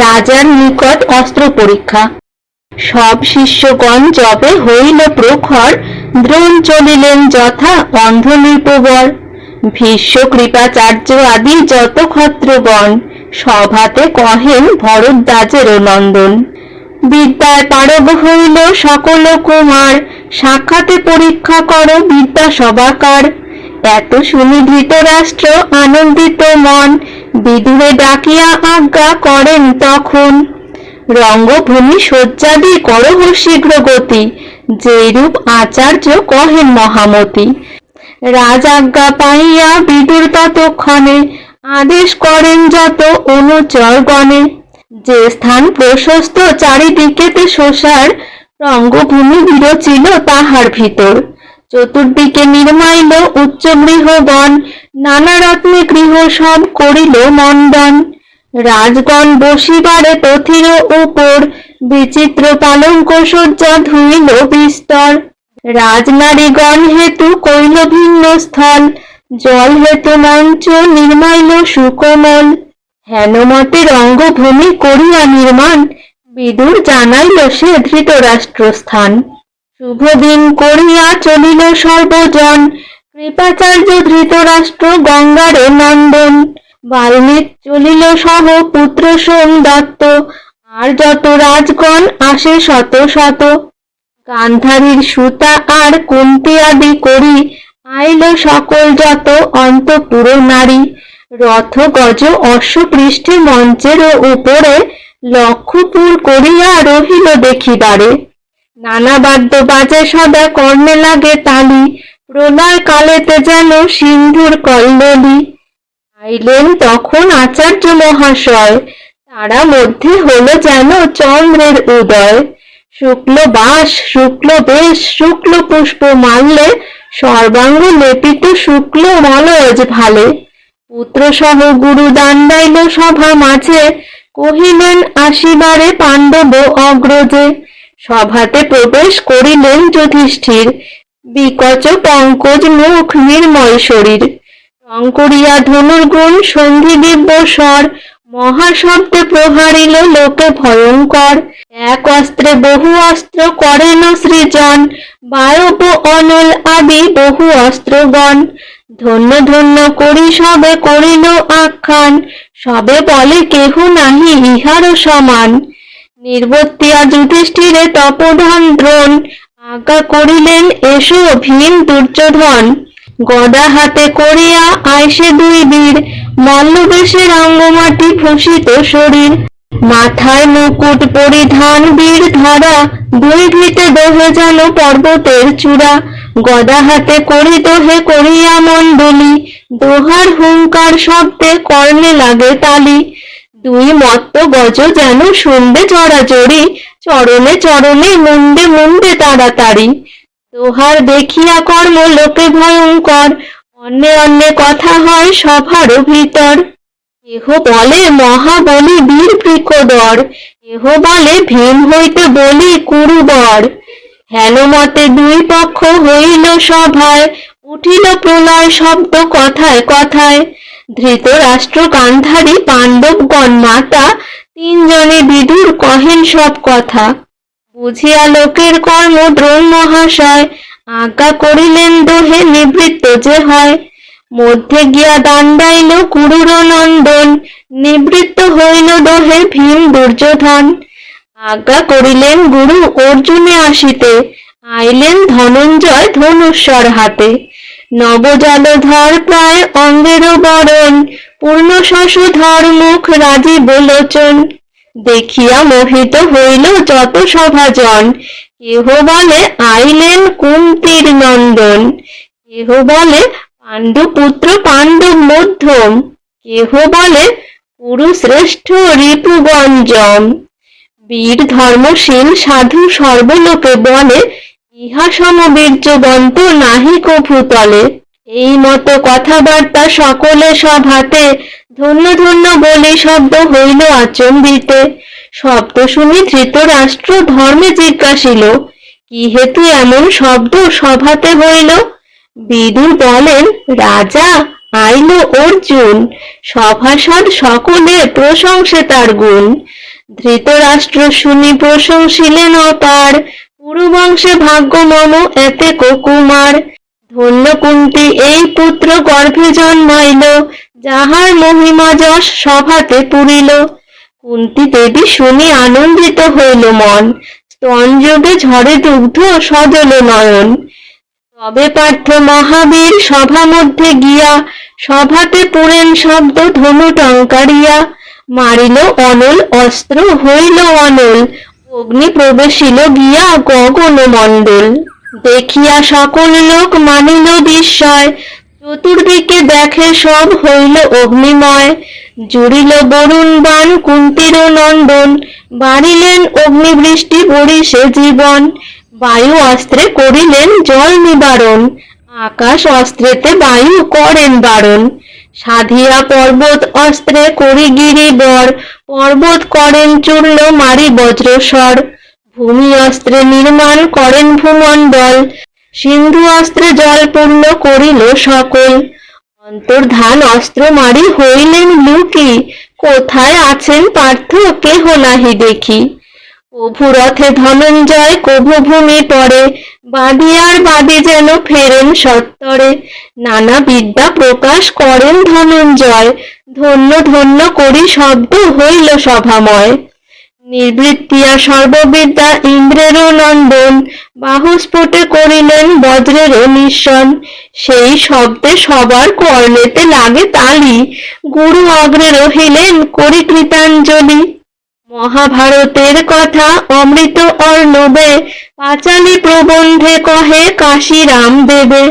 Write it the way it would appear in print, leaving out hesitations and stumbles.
রাজার নিকট অস্ত্র পরীক্ষা। সব শিষ্যগণ যবে হইল প্রখর, দ্রোণ চলিলেন যথা অন্ধ নৃপবর। ভীষ্ম কৃপাচার্য আদি যত ক্ষত্রগণ, সভাতে কহেন ভরদ্বাজের নন্দন। বিদ্যায় পারগ হইল সকল কুমার, সাক্ষাতে পরীক্ষা কর বিদ্যা সবাকার। এত শুনি ধৃতরাষ্ট্র আনন্দিত মন, বিদুরে ডাকিয়া আজ্ঞা করেন তখন। রঙ্গভূমি শয্যাদি করহ শীঘ্র গতি, যেরূপ আচার্য কহেন মহামতি। রাজ আজ্ঞা পাইয়া বিদুর ততক্ষণে, আদেশ করেন যত অনুচরগণে। যে স্থান প্রশস্ত চারিদিকেতে শোষার, রঙ্গভূমি বিরচিল তাহার ভিতর। চতুর্দিকে নির্মাইল উচ্চ গৃহগণ, নানা রত্নে গৃহ সব করিল মণ্ডন। রাজগণ বসিবারে তথির উপর, বিচিত্র পালঙ্ক সজ্জা ধুইল বিস্তর। রাজনারীগণ হেতু কইল ভিন্ন স্থল, জল হেতু মঞ্চ নির্মাইল সুকোমল। হেনমতে রঙ্গভূমি করিয়া নির্মাণ, বিদুর জানাইল সে ধৃতরাষ্ট্র স্থান। শুভ দিন করিয়া চলিল সর্বজন, কৃপাচার্য ধৃতরাষ্ট্র গঙ্গারে নন্দন। বাল্মীক চলিল সহ পুত্র সোমদত্ত, আর যত রাজগণ আসে শত শত। গান্ধারীর সুতা আর কুন্তি আদি করি, আইল সকল যত অন্তঃপুর নারী। রথ গজ অশ্ব পৃষ্ঠে মঞ্চের উপরে, লক্ষপুর করিয়া রহিল দেখিবারে। নানা বাদ্য বাজে সদা কর্ণে লাগে তালি, প্রলয় কালেতে যেন সিন্ধুর কল্লোলী। আইলেন তখন আচার্য মহাশয়, তারা মধ্যে হলো যেন চন্দ্রের উদয়। শুক্ল বাস শুক্ল বেশ শুক্ল পুষ্প মাল্যে, সর্বাঙ্গ লেপিত শুক্ল মলয়জ ভালে। পুত্র সহ গুরু দাণ্ডাইল সভা মাঝে, কহিলেন আসিবারে পাণ্ডব অগ্রজে। সভাতে প্রবেশ করিলেন যুধিষ্ঠির, বিকচ পঙ্কজ মুখ নির্মল শরীর। রং করিয়া ধনুর্গুণ সন্ধি দিব্য স্বর, মহাশব্দে প্রহারিল লোকে ভয়ঙ্কর। এক অস্ত্রে বহু অস্ত্র করেন সৃজন, বায়ব অনল আদি বহু অস্ত্রগণ। ধন্য ধন্য করি সবে করিল আখ্যান, সবে বলে কেহ নাহি ইহার সমান। নির্বর্তিয়া যুধিষ্ঠিরে তপোধন দ্রোণ, আজ্ঞা করিলেন এসো ভীম দুর্যোধন। গদা হাতে করিয়া আইসে দুই বীর, মল্লবেশে রঙ্গমাটি ভূষিত শরীর। মাথায় মুকুট পরিধান বীর ধরা, দুই ভীতে দোহে যেন পর্বতের চূড়া। গদা হাতে করি দোহে করিয়া মণ্ডলী, দোহার হুঙ্কার শব্দে কর্ণে লাগে তালি। দুই মত্ত গজ যেন শুনবে জড়াজড়ি, চরণে চরণে মুন্ডে মুন্ডে তাড়াতাড়ি। দোহার দেখিয়া কর্ম লোকে ভয়ঙ্কর, অন্যে অন্যে কথা হয় সভার ভিতর। কেহ বলে মহাবলী বীর বৃকোদর, কেহ বলে ভীম হইতে বলি কুরুবর। হেনমতে দুই পক্ষ হইল সভায়, উঠিল প্রলয় শব্দ কথায় কথায়। ধৃতরাষ্ট্র গান্ধারী পাণ্ডবগণ মাতা, তিনজনে বিদুর কহেন সব কথা। বুঝিয়া লোকের কর্ম দ্রোণ মহাশয়, আজ্ঞা করিলেন দোহে নিবৃত্ত যে হয়। মধ্যে গিয়া দাণ্ডাইল কুরুর নন্দন, নিবৃত্ত হইল দোহে ভীম দুর্যোধন। আজ্ঞা করিলেন গুরু অর্জুনে আসিতে, আইলেন ধনঞ্জয় ধনুস্বর হাতে। নবজলধর প্রায় অঙ্গের বরণ, পূর্ণ শশধর মুখ রাজীব লোচন। দেখিয়া মোহিত হইল যত সভাজন, কেহ বলে আইলেন কুন্তির নন্দন। কেহ বলে পাণ্ডুপুত্র পাণ্ডব মধ্যম, কেহ বলে পুরুশ্রেষ্ঠ রিপুগঞ্জম। বীর ধর্মশীল সাধু সর্বলোকে বলে, ইহা সম বীর্যবন্ত নাহি কভুতলে। এই মতো কথাবার্তা সকলে সভাতে, ধন্য ধন্য বলি শব্দ হইল আচম্বিতে। শব্দ শুনি ধৃতরাষ্ট্র ধর্মে জিজ্ঞাসিল, কি হেতু এমন শব্দ সভাতে হইল? বিদুর বলেন, রাজা আইলো অর্জুন, সভাসদ সকলে প্রশংসে তার গুণ। ধৃতরাষ্ট্র শুনি প্রশংসিলেন অপার, পুরুবংশে ভাগ্য মম এতে কুমার। ধন্য কুন্তি এই পুত্র গর্ভে জন্মাইল, যাহার মহিমা যশ সভাতে পুরিল। কুন্তি দেবী শুনি আনন্দিত হইল মন, স্তন যোগে ঝরে দুগ্ধ সজল নয়ন। তবে পার্থ মহাবীর সভা মধ্যে গিয়া, সভাতে পুরেন শব্দ ধনু টঙ্কারিয়া। মারিল অনল অস্ত্র হইল অনল, অগ্নি প্রবেশিল গিয়া গগন মণ্ডল। দেখিয়া সকল লোক মানিল বিস্ময়, চতুর্দিকে দেখে সব হইল অগ্নিময়। জুড়িল বরুণ বাণ কুন্তির নন্দন, বাড়িলেন অগ্নিবৃষ্টি বরিশে জীবন। বায়ু অস্ত্রে করিলেন জল নিবারণ, আকাশ অস্ত্রেতে বায়ু করেন বারণ। সাধিয়া পর্বত অস্ত্রে করি গিরিবর, পর্বত করেন চূর্ণ মারি বজ্রস্বর। ভূমি অস্ত্রে নির্মাণ করেন ভূমণ্ডল, সিন্ধু অস্ত্রে জল পূর্ণ করিল সকল। অন্তর্ধান অস্ত্র মারি হইলেন লুকি, কোথায় আছেন পার্থ কেহ নাহি দেখি। কভু রথে ধনঞ্জয় কভু ভূমি পড়ে, বাঁধিয়ার বাদী যেন ফেরেন সত্তরে। নানা বিদ্যা প্রকাশ করেন ধনঞ্জয়, ধন্য ধন্য করি শব্দ হইল সভাময়। নিবৃত্তিয়া সর্ববিদ্যা ইন্দ্রেরও নন্দন, বাহুস্ফুটে করিলেন বজ্রেরও নিঃসন। সেই শব্দে সবার কর্ণেতে লাগে তালি, গুরু অগ্রে রহিলেন করি কৃতাঞ্জলি। মহাভারতের কথা অমৃত অর্ণবে, পাঁচালী প্রবন্ধে কহে কাশী রাম দেবে।